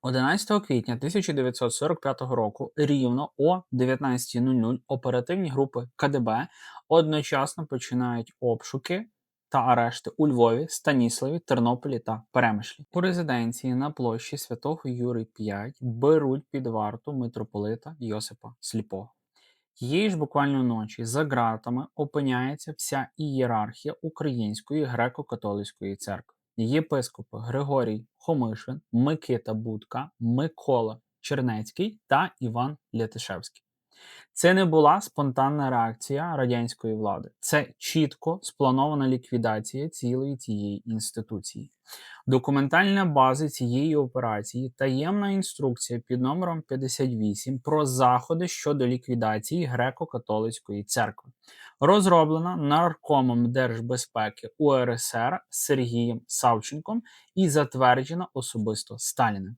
11 квітня 1945 року рівно о 19:00 оперативні групи КДБ одночасно починають обшуки та арешти у Львові, Станіславі, Тернополі та Перемишлі. У резиденції на площі Святого Юри 5 беруть під варту митрополита Йосипа Сліпого. Тієї ж буквально ночі за ґратами опиняється вся ієрархія Української греко-католицької церкви. Єпископи Григорій Хомишин, Микита Будка, Микола Чернецький та Іван Лятишевський. Це не була спонтанна реакція радянської влади. Це чітко спланована ліквідація цілої цієї інституції. Документальна база цієї операції, таємна інструкція під номером 58 про заходи щодо ліквідації греко-католицької церкви, розроблена наркомом Держбезпеки УРСР Сергієм Савченком і затверджена особисто Сталіним.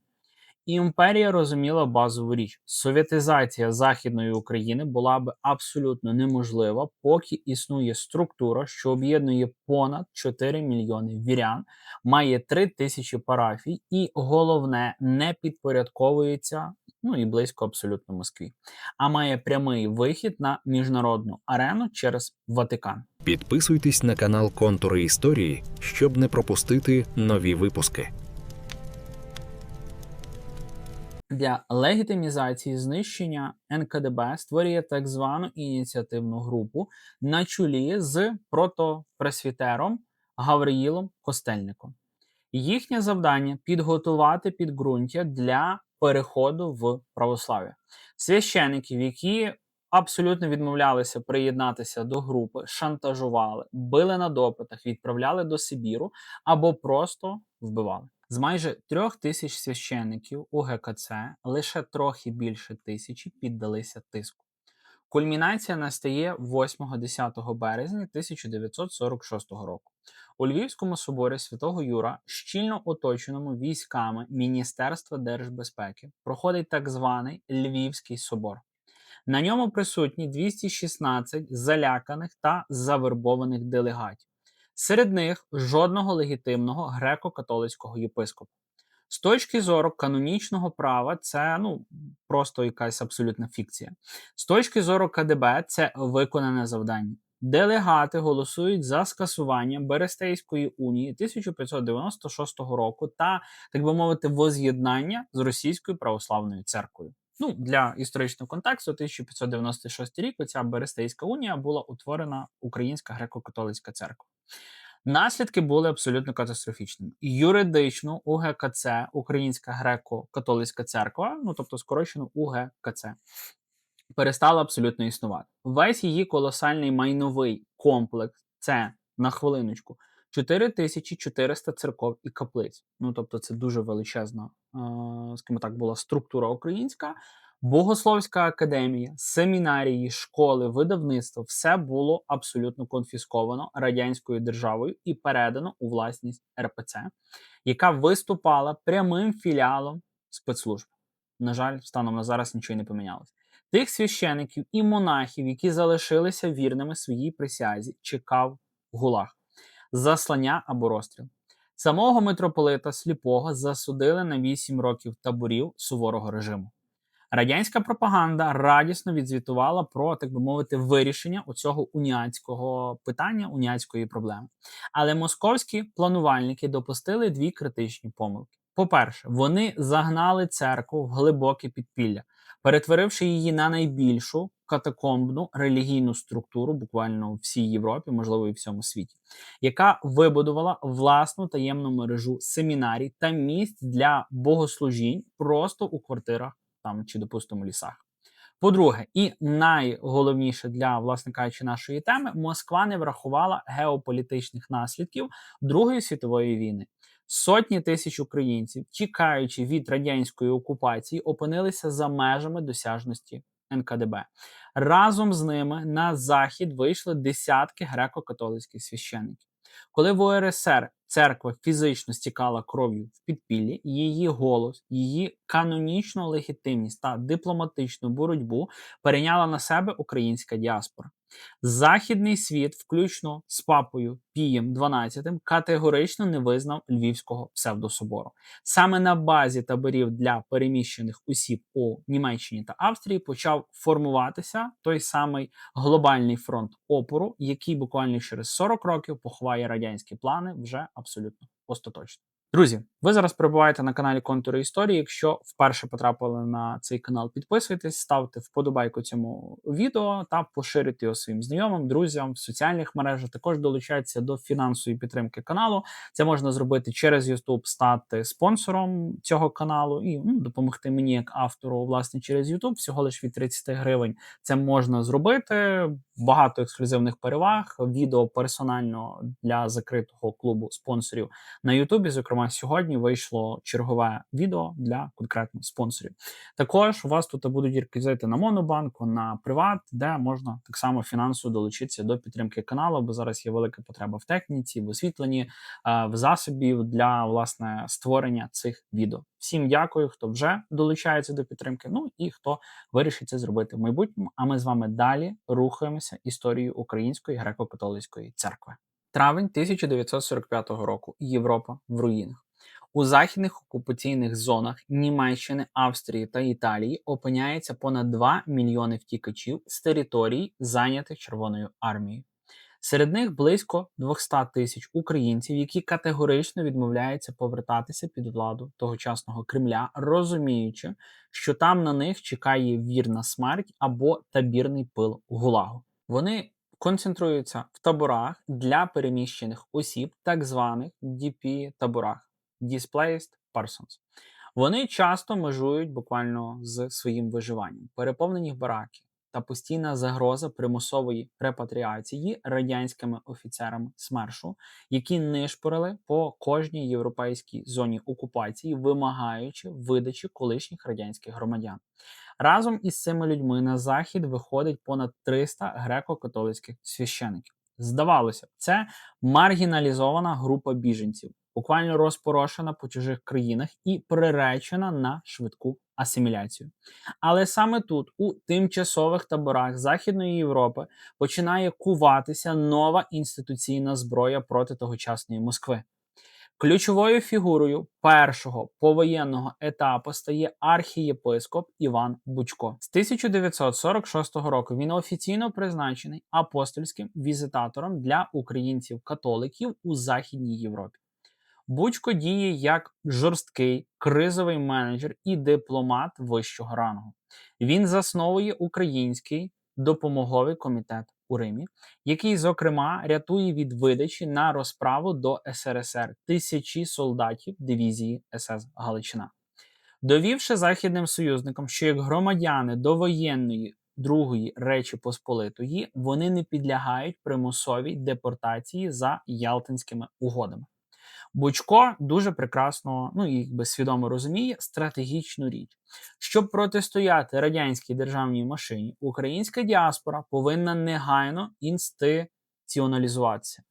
Імперія розуміла базову річ: совєтизація Західної України була б абсолютно неможлива, поки існує структура, що об'єднує понад 4 мільйони вірян, має 3000 парафій і, головне, не підпорядковується, і близько абсолютно Москві, а має прямий вихід на міжнародну арену через Ватикан. Підписуйтесь на канал Контури історії, щоб не пропустити нові випуски. Для легітимізації знищення НКДБ створює так звану ініціативну групу на чолі з протопресвітером Гавриїлом Костельником. Їхнє завдання – підготувати підґрунтя для переходу в православ'я. Священиків, які абсолютно відмовлялися приєднатися до групи, шантажували, били на допитах, відправляли до Сибіру або просто вбивали. З майже 3000 священиків у ГКЦ лише трохи більше 1000 піддалися тиску. Кульмінація настає 8-10 березня 1946 року. У Львівському соборі Святого Юра, щільно оточеному військами Міністерства держбезпеки, проходить так званий Львівський собор. На ньому присутні 216 заляканих та завербованих делегатів. Серед них жодного легітимного греко-католицького єпископа. З точки зору канонічного права це просто якась абсолютна фікція. З точки зору КДБ це виконане завдання. Делегати голосують за скасування Берестейської унії 1596 року та, так би мовити, воз'єднання з Російською православною церквою. Для історичного контексту, 1596 рік оця Берестейська унія була утворена Українська греко-католицька церква. Наслідки були абсолютно катастрофічними. Юридично УГКЦ, Українська греко-католицька церква, тобто скорочено УГКЦ, перестала абсолютно існувати. Весь її колосальний майновий комплекс – це, на хвилиночку, 4400 церков і каплиць. Тобто це дуже величезна, скажімо так, була структура українська. Богословська академія, семінарії, школи, видавництво – все було абсолютно конфісковано радянською державою і передано у власність РПЦ, яка виступала прямим філіалом спецслужб. На жаль, станом на зараз нічого не помінялося. Тих священиків і монахів, які залишилися вірними своїй присязі, чекав ГУЛАГ, заслання або розстріл. Самого митрополита Сліпого засудили на 8 років таборів суворого режиму. Радянська пропаганда радісно відзвітувала про, так би мовити, вирішення оцього уніатського питання, уніатської проблеми. Але московські планувальники допустили дві критичні помилки. По-перше, вони загнали церкву в глибоке підпілля, перетворивши її на найбільшу катакомбну релігійну структуру буквально в всій Європі, можливо, і в всьому світі, яка вибудувала власну таємну мережу семінарій та місць для богослужінь просто у квартирах чи, допустимо, лісах. По-друге, і найголовніше для, власне кажучи, нашої теми, Москва не врахувала геополітичних наслідків Другої світової війни. Сотні тисяч українців, тікаючи від радянської окупації, опинилися за межами досяжності НКДБ. Разом з ними на захід вийшли десятки греко-католицьких священників. Коли в УРСР церква фізично стікала кров'ю в підпіллі, її голос, її канонічну легітимність та дипломатичну боротьбу перейняла на себе українська діаспора. Західний світ, включно з папою Пієм XII, категорично не визнав Львівського псевдособору. Саме на базі таборів для переміщених осіб у Німеччині та Австрії почав формуватися той самий глобальний фронт опору, який буквально через 40 років поховає радянські плани вже абсолютно остаточно. Друзі, ви зараз перебуваєте на каналі Контури Історії. Якщо вперше потрапили на цей канал, підписуйтесь, ставте вподобайку цьому відео та поширюйте його своїм знайомим, друзям в соціальних мережах. Також долучайтеся до фінансової підтримки каналу. Це можна зробити через YouTube, стати спонсором цього каналу і допомогти мені як автору, власне, через YouTube. Всього лише від 30 гривень це можна зробити. Багато ексклюзивних переваг, відео персонально для закритого клубу спонсорів на Ютубі. Зокрема, сьогодні вийшло чергове відео для конкретних спонсорів. Також у вас тут будуть реквізити на Монобанку, на Приват, де можна так само фінансово долучитися до підтримки каналу, бо зараз є велика потреба в техніці, в освітленні, в засобів для, власне, створення цих відео. Всім дякую, хто вже долучається до підтримки, ну і хто вирішить це зробити в майбутньому. А ми з вами далі рухаємося історією Української греко-католицької церкви. Травень 1945 року. Європа в руїнах. У західних окупаційних зонах Німеччини, Австрії та Італії опиняється понад 2 мільйони втікачів з територій, зайнятих Червоною армією. Серед них близько 200 тисяч українців, які категорично відмовляються повертатися під владу тогочасного Кремля, розуміючи, що там на них чекає вірна смерть або табірний пил ГУЛАГу. Вони концентруються в таборах для переміщених осіб, так званих DP-таборах – Displaced Persons. Вони часто межують буквально з своїм виживанням. Переповнені бараки та постійна загроза примусової репатріації радянськими офіцерами СМЕРШу, які нишпорили по кожній європейській зоні окупації, вимагаючи видачі колишніх радянських громадян. Разом із цими людьми на захід виходить понад 300 греко-католицьких священиків. Здавалося б, це маргіналізована група біженців, буквально розпорошена по чужих країнах і приречена на швидку асиміляцію. Але саме тут, у тимчасових таборах Західної Європи, починає куватися нова інституційна зброя проти тогочасної Москви. Ключовою фігурою першого повоєнного етапу стає архієпископ Іван Бучко. З 1946 року він офіційно призначений апостольським візитатором для українців-католиків у Західній Європі. Бучко діє як жорсткий кризовий менеджер і дипломат вищого рангу. Він засновує український допомоговий комітет у Римі, який, зокрема, рятує від видачі на розправу до СРСР тисячі солдатів дивізії СС Галичина. Довівши західним союзникам, що як громадяни довоєнної Другої Речі Посполитої вони не підлягають примусовій депортації за Ялтинськими угодами. Бучко дуже прекрасно, і свідомо розуміє стратегічну річ. Щоб протистояти радянській державній машині, українська діаспора повинна негайно інституціоналізуватися.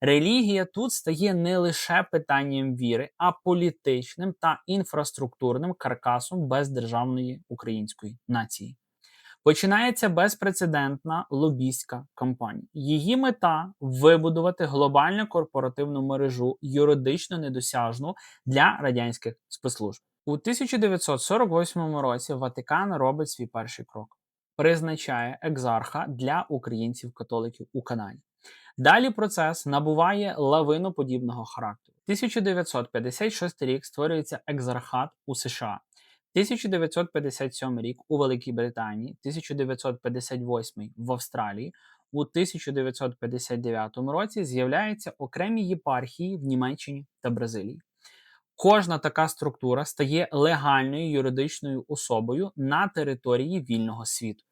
Релігія тут стає не лише питанням віри, а політичним та інфраструктурним каркасом бездержавної української нації. Починається безпрецедентна лобістська кампанія. Її мета – вибудувати глобальну корпоративну мережу, юридично недосяжну для радянських спецслужб. У 1948 році Ватикан робить свій перший крок. Призначає екзарха для українців-католиків у Канаді. Далі процес набуває лавиноподібного характеру. 1956 рік створюється екзархат у США. 1957 рік у Великій Британії, 1958 в Австралії, у 1959 році з'являються окремі єпархії в Німеччині та Бразилії. Кожна така структура стає легальною юридичною особою на території вільного світу.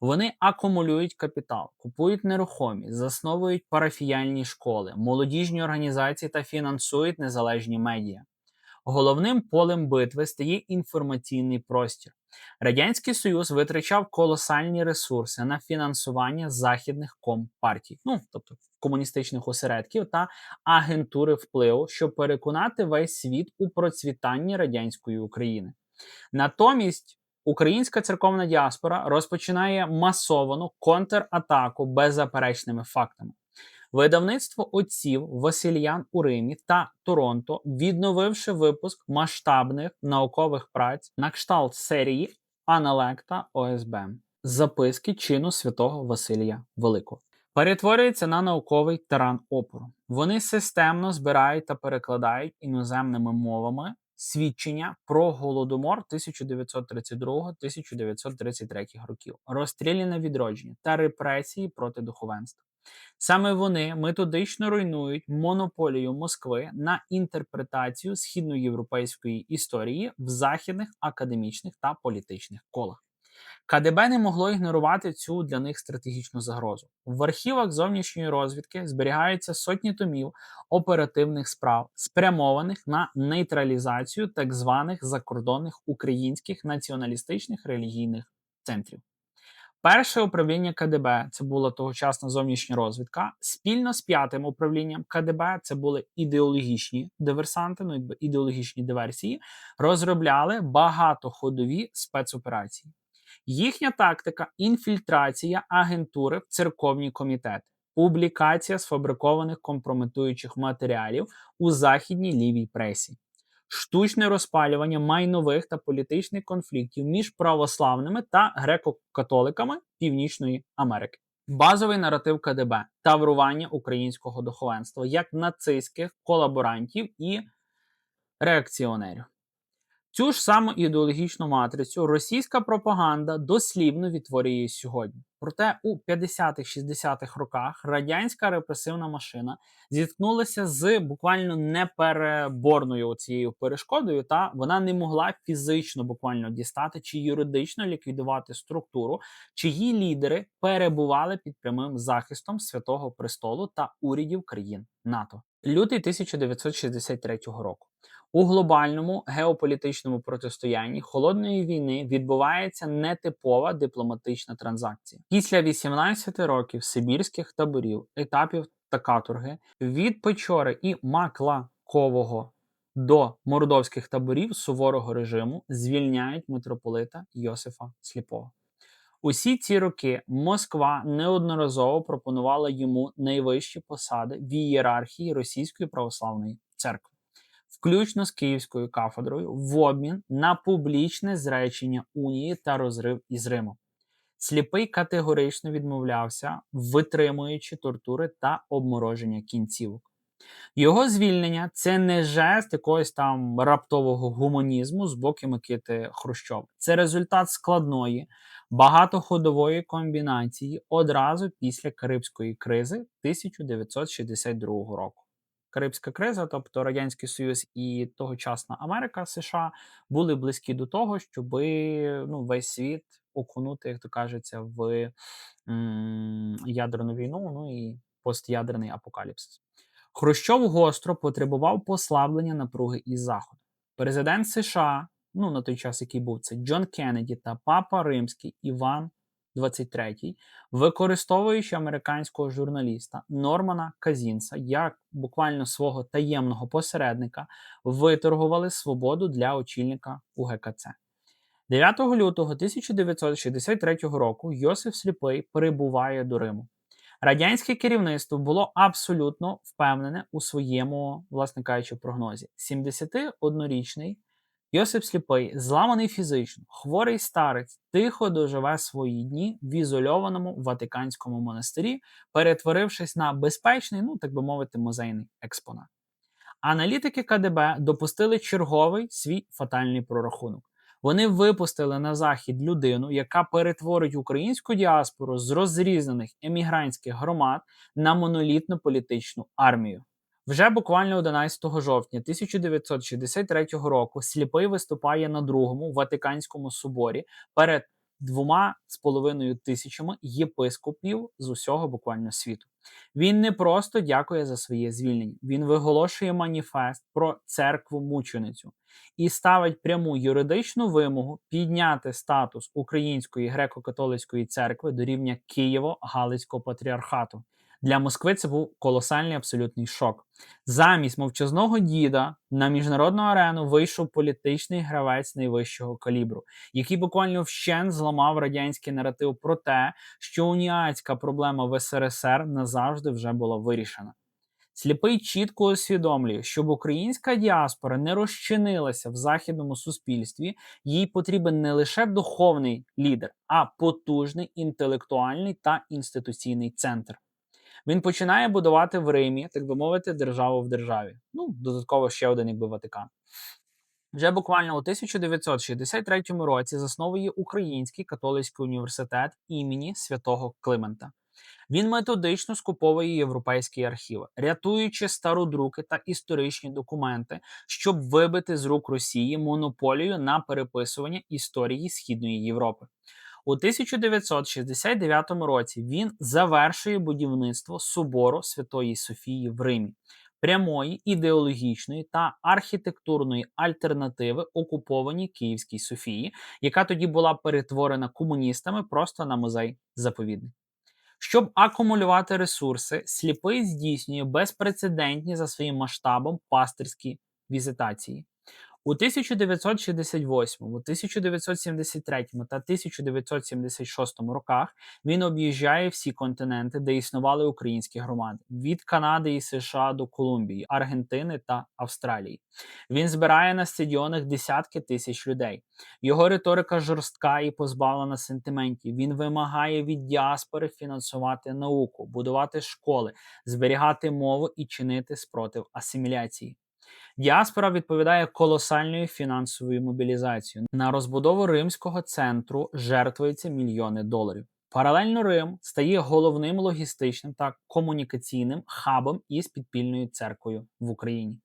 Вони акумулюють капітал, купують нерухомість, засновують парафіяльні школи, молодіжні організації та фінансують незалежні медіа. Головним полем битви стає інформаційний простір. Радянський Союз витрачав колосальні ресурси на фінансування західних компартій, тобто комуністичних осередків та агентури впливу, щоб переконати весь світ у процвітанні радянської України. Натомість Українська церковна діаспора розпочинає масовану контратаку беззаперечними фактами. Видавництво отців Васильян у Римі та Торонто, відновивши випуск масштабних наукових праць на кшталт серії Аналекта ОСБ записки чину святого Василія Великого, перетворюється на науковий тиран опору. Вони системно збирають та перекладають іноземними мовами свідчення про голодомор 1932-1933 років, розстріляне відродження та репресії проти духовенства. Саме вони методично руйнують монополію Москви на інтерпретацію східноєвропейської історії в західних академічних та політичних колах. КДБ не могло ігнорувати цю для них стратегічну загрозу. В архівах зовнішньої розвідки зберігаються сотні томів оперативних справ, спрямованих на нейтралізацію так званих закордонних українських націоналістичних релігійних центрів. Перше управління КДБ, це була тогочасна зовнішня розвідка, спільно з п'ятим управлінням КДБ, це були ідеологічні диверсанти, ідеологічні диверсії, розробляли багатоходові спецоперації. Їхня тактика – інфільтрація агентури в церковні комітети, публікація сфабрикованих компрометуючих матеріалів у західній лівій пресі, штучне розпалювання майнових та політичних конфліктів між православними та греко-католиками Північної Америки. Базовий наратив КДБ – таврування українського духовенства як нацистських колаборантів і реакціонерів. Цю ж саму ідеологічну матрицю російська пропаганда дослівно відтворює сьогодні. Проте у 50-60-х роках радянська репресивна машина зіткнулася з буквально непереборною цією перешкодою, та вона не могла фізично буквально дістати чи юридично ліквідувати структуру, чиї лідери перебували під прямим захистом Святого Престолу та урядів країн НАТО. Лютий 1963 року. У глобальному геополітичному протистоянні холодної війни відбувається нетипова дипломатична транзакція. Після 18 років сибірських таборів, етапів та каторги, від Печори і Маклакового до мордовських таборів суворого режиму звільняють митрополита Йосифа Сліпого. Усі ці роки Москва неодноразово пропонувала йому найвищі посади в ієрархії Російської православної церкви, включно з Київською кафедрою, в обмін на публічне зречення унії та розрив із Римом. Сліпий категорично відмовлявся, витримуючи тортури та обмороження кінцівок. Його звільнення – це не жест якогось там раптового гуманізму з боку Микити Хрущова. Це результат складної, багатоходової комбінації одразу після Карибської кризи 1962 року. Карибська криза, тобто Радянський Союз і тогочасна Америка, США, були близькі до того, щоб весь світ окунути, як то кажеться, в ядерну війну, і постядерний апокаліпсис. Хрущов гостро потребував послаблення напруги із Заходу. Президент США, на той час, який був це, Джон Кеннеді та папа Римський Іван XXIII, використовуючи американського журналіста Нормана Казінса як буквально свого таємного посередника, виторгували свободу для очільника УГКЦ. 9 лютого 1963 року Йосиф Сліпий прибуває до Риму. Радянське керівництво було абсолютно впевнене у своєму, власне кажучи, прогнозі. 71-річний Йосип Сліпий, зламаний фізично, хворий старець, тихо доживе свої дні в ізольованому Ватиканському монастирі, перетворившись на безпечний, так би мовити, музейний експонат. Аналітики КДБ допустили черговий свій фатальний прорахунок. Вони випустили на захід людину, яка перетворить українську діаспору з розрізнених емігрантських громад на монолітну політичну армію. Вже буквально 11 жовтня 1963 року Сліпий виступає на Другому Ватиканському соборі перед 2,5 тисячами єпископів з усього буквально світу. Він не просто дякує за своє звільнення, він виголошує маніфест про церкву-мученицю і ставить пряму юридичну вимогу підняти статус Української греко-католицької церкви до рівня Києво-Галицького патріархату, Для Москви це був колосальний абсолютний шок. Замість мовчазного діда на міжнародну арену вийшов політичний гравець найвищого калібру, який буквально вщент зламав радянський наратив про те, що уніатська проблема в СРСР назавжди вже була вирішена. Сліпий чітко усвідомлює, щоб українська діаспора не розчинилася в західному суспільстві, їй потрібен не лише духовний лідер, а потужний інтелектуальний та інституційний центр. Він починає будувати в Римі, так би мовити, державу в державі. Ну, додатково ще один, якби Ватикан. Вже буквально у 1963 році засновує Український католицький університет імені святого Климента. Він методично скуповує європейські архіви, рятуючи стародруки та історичні документи, щоб вибити з рук Росії монополію на переписування історії Східної Європи. У 1969 році він завершує будівництво собору Святої Софії в Римі, прямої ідеологічної та архітектурної альтернативи окупованій Київській Софії, яка тоді була перетворена комуністами просто на музей-заповідник. Щоб акумулювати ресурси, сліпий здійснює безпрецедентні за своїм масштабом пастирські візитації. У 1968, 1973 та 1976 роках він об'їжджає всі континенти, де існували українські громади – від Канади і США до Колумбії, Аргентини та Австралії. Він збирає на стадіонах десятки тисяч людей. Його риторика жорстка і позбавлена сентиментів. Він вимагає від діаспори фінансувати науку, будувати школи, зберігати мову і чинити спротив асиміляції. Діаспора відповідає колосальною фінансовою мобілізацією. На розбудову римського центру жертвується мільйони доларів. Паралельно Рим стає головним логістичним та комунікаційним хабом із підпільною церквою в Україні.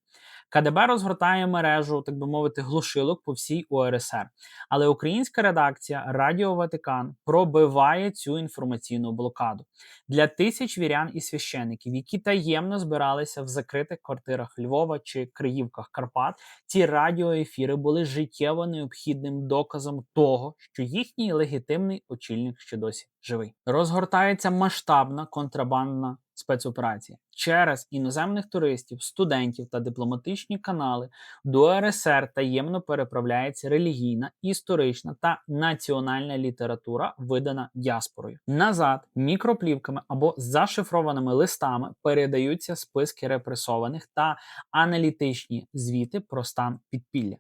КДБ розгортає мережу, так би мовити, глушилок по всій УРСР. Але українська редакція Радіо Ватикан пробиває цю інформаційну блокаду. Для тисяч вірян і священиків, які таємно збиралися в закритих квартирах Львова чи Криївках Карпат, ці радіоефіри були життєво необхідним доказом того, що їхній легітимний очільник ще досі живий. Розгортається масштабна контрабандна спецоперація. Через іноземних туристів, студентів та дипломатичні канали до РСР таємно переправляється релігійна, історична та національна література, видана діаспорою. Назад мікроплівками або зашифрованими листами передаються списки репресованих та аналітичні звіти про стан підпілля.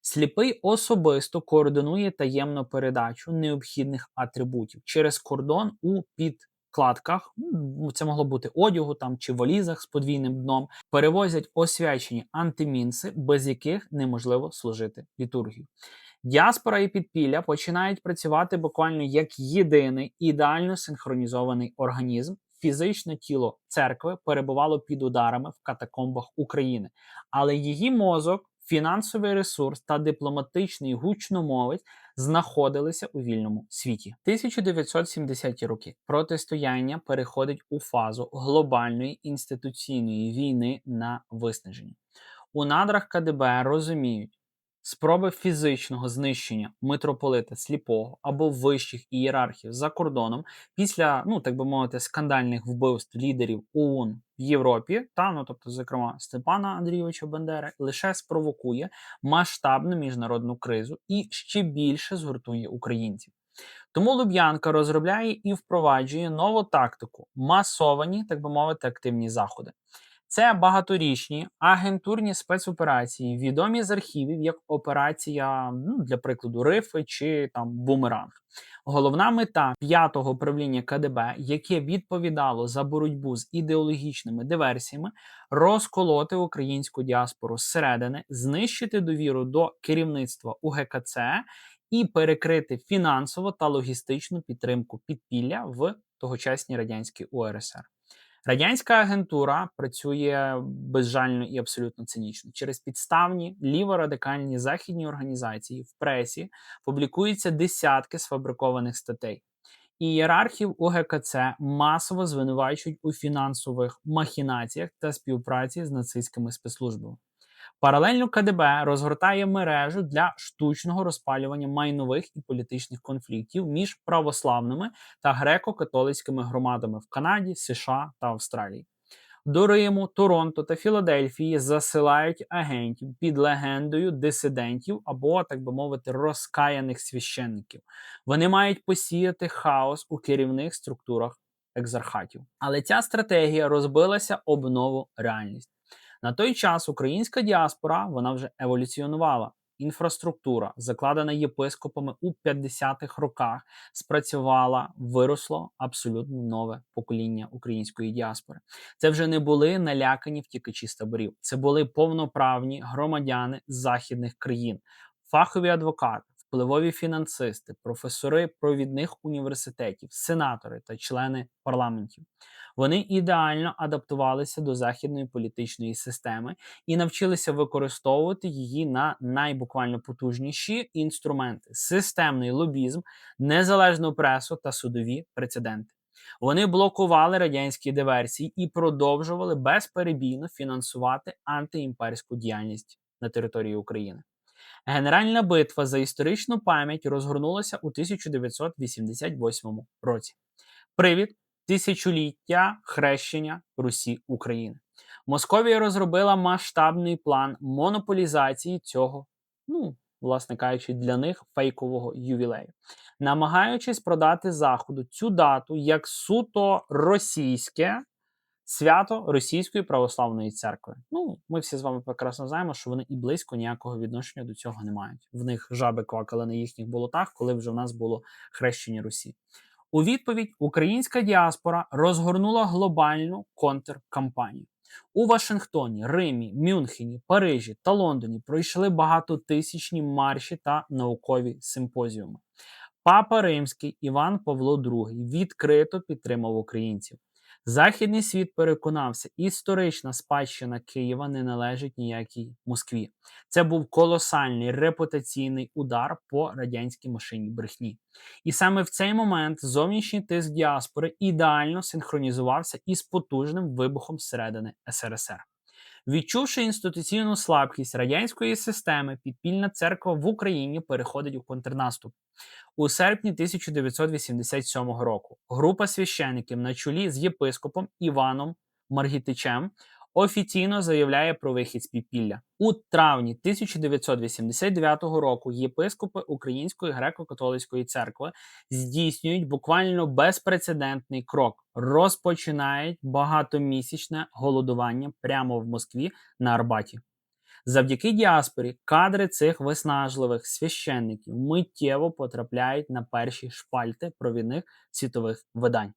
Сліпий особисто координує таємну передачу необхідних атрибутів через кордон у підкладках, це могло бути одягу там чи валізах з подвійним дном, перевозять освячені антимінси, без яких неможливо служити літургію. Діаспора і підпілля починають працювати буквально як єдиний ідеально синхронізований організм. Фізичне тіло церкви перебувало під ударами в катакомбах України, але її мозок, фінансовий ресурс та дипломатичний гучномовець знаходилися у вільному світі. 1970-ті роки протистояння переходить у фазу глобальної інституційної війни на виснаження. У надрах КДБ розуміють, спроби фізичного знищення митрополита Сліпого або вищих ієрархів за кордоном після, так би мовити, скандальних вбивств лідерів ОУН в Європі, тобто, зокрема, Степана Андрійовича Бандери, лише спровокує масштабну міжнародну кризу і ще більше згуртує українців. Тому Луб'янка розробляє і впроваджує нову тактику – масовані, так би мовити, активні заходи. Це багаторічні агентурні спецоперації, відомі з архівів як операція, для прикладу, Рифи чи Бумеранг. Головна мета 5-го управління КДБ, яке відповідало за боротьбу з ідеологічними диверсіями, розколоти українську діаспору зсередини, знищити довіру до керівництва УГКЦ і перекрити фінансову та логістичну підтримку підпілля в тогочасній радянській УРСР. Радянська агентура працює безжально і абсолютно цинічно. Через підставні ліворадикальні західні організації в пресі публікуються десятки сфабрикованих статей. Ієрархів УГКЦ масово звинувачують у фінансових махінаціях та співпраці з нацистськими спецслужбами. Паралельно КДБ розгортає мережу для штучного розпалювання майнових і політичних конфліктів між православними та греко-католицькими громадами в Канаді, США та Австралії. До Риму, Торонто та Філадельфії засилають агентів під легендою дисидентів або, так би мовити, розкаяних священників. Вони мають посіяти хаос у керівних структурах екзархатів. Але ця стратегія розбилася об нову реальність. На той час українська діаспора, вона вже еволюціонувала. Інфраструктура, закладена єпископами у 50-х роках, спрацювала, виросло абсолютно нове покоління української діаспори. Це вже не були налякані втікачі з таборів. Це були повноправні громадяни західних країн, фахові адвокати, впливові фінансисти, професори провідних університетів, сенатори та члени парламентів. Вони ідеально адаптувалися до західної політичної системи і навчилися використовувати її на найбуквально потужніші інструменти: системний лобізм, незалежну пресу та судові прецеденти. Вони блокували радянські диверсії і продовжували безперебійно фінансувати антиімперську діяльність на території України. Генеральна битва за історичну пам'ять розгорнулася у 1988 році. Привід – тисячоліття хрещення Русі України. Московія розробила масштабний план монополізації цього, власне кажучи, для них фейкового ювілею, намагаючись продати Заходу цю дату як суто російське свято Російської православної церкви. Ми всі з вами прекрасно знаємо, що вони і близько ніякого відношення до цього не мають. В них жаби квакали на їхніх болотах, коли вже в нас було хрещення Русі. У відповідь українська діаспора розгорнула глобальну контркампанію. У Вашингтоні, Римі, Мюнхені, Парижі та Лондоні пройшли багатотисячні марші та наукові симпозіуми. Папа Римський Іван Павло II відкрито підтримав українців. Західний світ переконався, історична спадщина Києва не належить ніякій Москві. Це був колосальний репутаційний удар по радянській машині брехні. І саме в цей момент зовнішній тиск діаспори ідеально синхронізувався із потужним вибухом зсередини СРСР. Відчувши інституційну слабкість радянської системи, підпільна церква в Україні переходить у контрнаступ. У серпні 1987 року група священиків на чолі з єпископом Іваном Маргітичем офіційно заявляє про вихід з підпілля. У травні 1989 року єпископи Української греко-католицької церкви здійснюють буквально безпрецедентний крок. Розпочинають багатомісячне голодування прямо в Москві на Арбаті. Завдяки діаспорі кадри цих виснажливих священників миттєво потрапляють на перші шпальти провідних світових видань.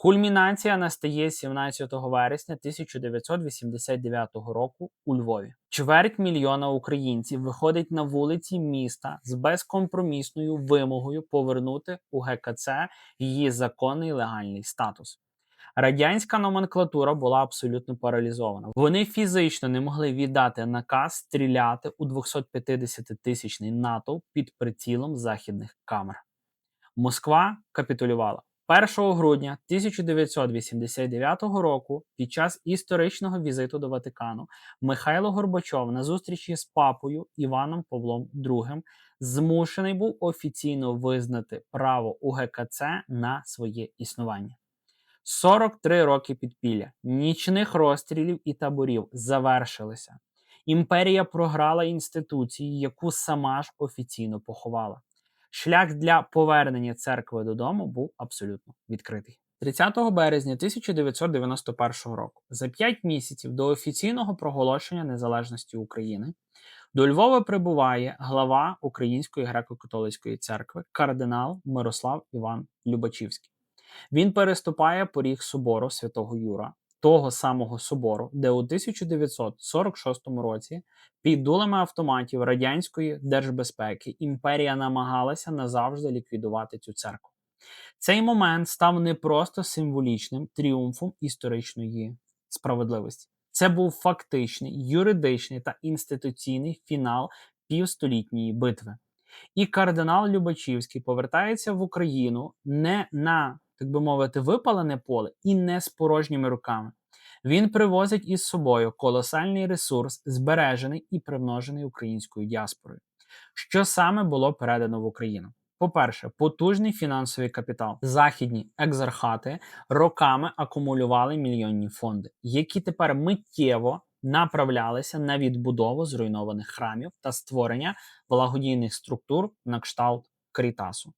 Кульмінація настає 17 вересня 1989 року у Львові. 250 000 українців виходить на вулиці міста з безкомпромісною вимогою повернути УГКЦ її законний легальний статус. Радянська номенклатура була абсолютно паралізована. Вони фізично не могли віддати наказ стріляти у 250-тисячний натовп під прицілом західних камер. Москва капітулювала. 1 грудня 1989 року під час історичного візиту до Ватикану Михайло Горбачов на зустрічі з папою Іваном Павлом II змушений був офіційно визнати право УГКЦ на своє існування. 43 роки підпілля, нічних розстрілів і таборів завершилися. Імперія програла інституції, яку сама ж офіційно поховала. Шлях для повернення церкви додому був абсолютно відкритий. 30 березня 1991 року, за 5 місяців до офіційного проголошення незалежності України, до Львова прибуває глава Української греко-католицької церкви кардинал Мирослав Іван Любачівський. Він переступає поріг собору Святого Юра, того самого собору, де у 1946 році під дулами автоматів радянської держбезпеки імперія намагалася назавжди ліквідувати цю церкву. Цей момент став не просто символічним тріумфом історичної справедливості. Це був фактичний, юридичний та інституційний фінал півстолітньої битви. І кардинал Любачівський повертається в Україну не на, так би мовити, випалене поле і не з порожніми руками. Він привозить із собою колосальний ресурс, збережений і примножений українською діаспорою. Що саме було передано в Україну? По-перше, потужний фінансовий капітал. Західні екзархати роками акумулювали мільйонні фонди, які тепер миттєво направлялися на відбудову зруйнованих храмів та створення благодійних структур на кшталт Карітасу.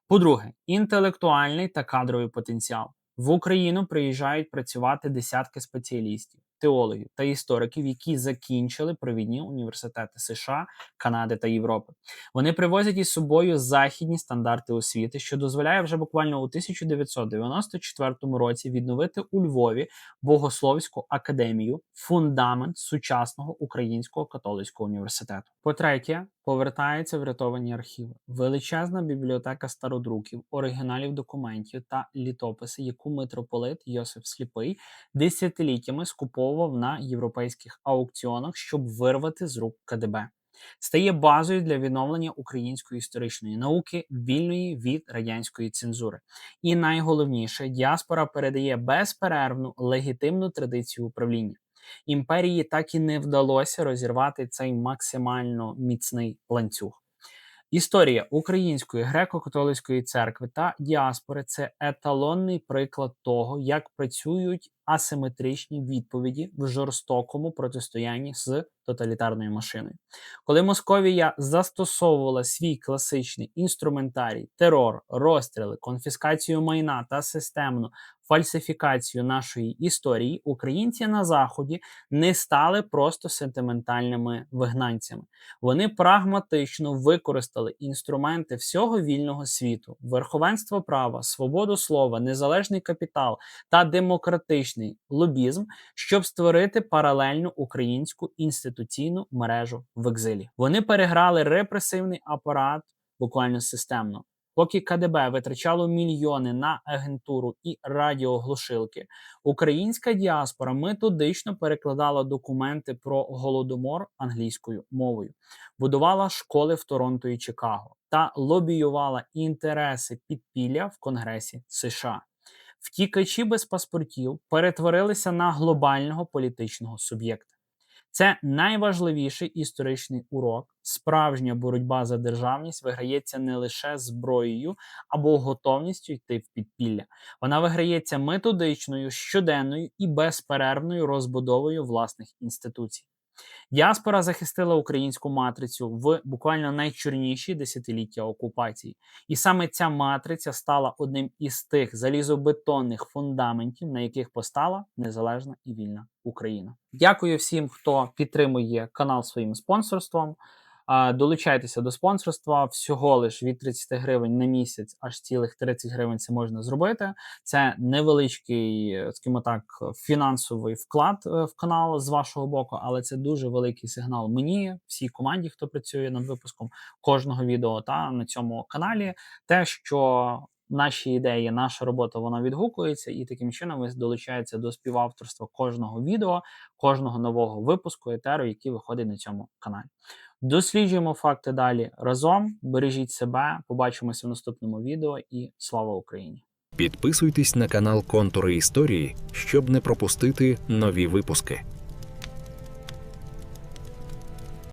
По-друге, інтелектуальний та кадровий потенціал. В Україну приїжджають працювати десятки спеціалістів, теологів та істориків, які закінчили провідні університети США, Канади та Європи. Вони привозять із собою західні стандарти освіти, що дозволяє вже буквально у 1994 році відновити у Львові Богословську академію, фундамент сучасного українського католицького університету. По-третє, повертаються врятовані архіви. Величезна бібліотека стародруків, оригіналів документів та літописи, яку митрополит Йосиф Сліпий десятиліттями скуповував на європейських аукціонах, щоб вирвати з рук КДБ. Стає базою для відновлення української історичної науки, вільної від радянської цензури. І найголовніше, діаспора передає безперервну легітимну традицію управління. Імперії так і не вдалося розірвати цей максимально міцний ланцюг. Історія Української греко-католицької церкви та діаспори – це еталонний приклад того, як працюють асиметричні відповіді в жорстокому протистоянні з тоталітарною машиною. Коли Московія застосовувала свій класичний інструментарій, терор, розстріли, конфіскацію майна та системну фальсифікацію нашої історії, українці на Заході не стали просто сентиментальними вигнанцями. Вони прагматично використали інструменти всього вільного світу: верховенство права, свободу слова, незалежний капітал та демократичний лобізм, щоб створити паралельну українську інституційну мережу в екзилі. Вони переграли репресивний апарат буквально системно. Поки КДБ витрачало мільйони на агентуру і радіоглушилки, українська діаспора методично перекладала документи про Голодомор англійською мовою, будувала школи в Торонто і Чикаго та лобіювала інтереси підпілля в Конгресі США. Втікачі без паспортів перетворилися на глобального політичного суб'єкта. Це найважливіший історичний урок. Справжня боротьба за державність виграється не лише зброєю або готовністю йти в підпілля. Вона виграється методичною, щоденною і безперервною розбудовою власних інституцій. Діаспора захистила українську матрицю в буквально найчорніші десятиліття окупації. І саме ця матриця стала одним із тих залізобетонних фундаментів, на яких постала незалежна і вільна Україна. Дякую всім, хто підтримує канал своїм спонсорством. Долучайтеся до спонсорства, всього лиш від 30 гривень на місяць, аж цілих 30 гривень це можна зробити. Це невеличкий, скажімо так, фінансовий вклад в канал з вашого боку, але це дуже великий сигнал мені, всій команді, хто працює над випуском кожного відео та на цьому каналі. Те, що наші ідеї, наша робота, вона відгукується, і таким чином ви долучаєтеся до співавторства кожного відео, кожного нового випуску етеру, який виходить на цьому каналі. Досліджуємо факти далі разом, бережіть себе, побачимося в наступному відео і слава Україні! Підписуйтесь на канал Контури історії, щоб не пропустити нові випуски.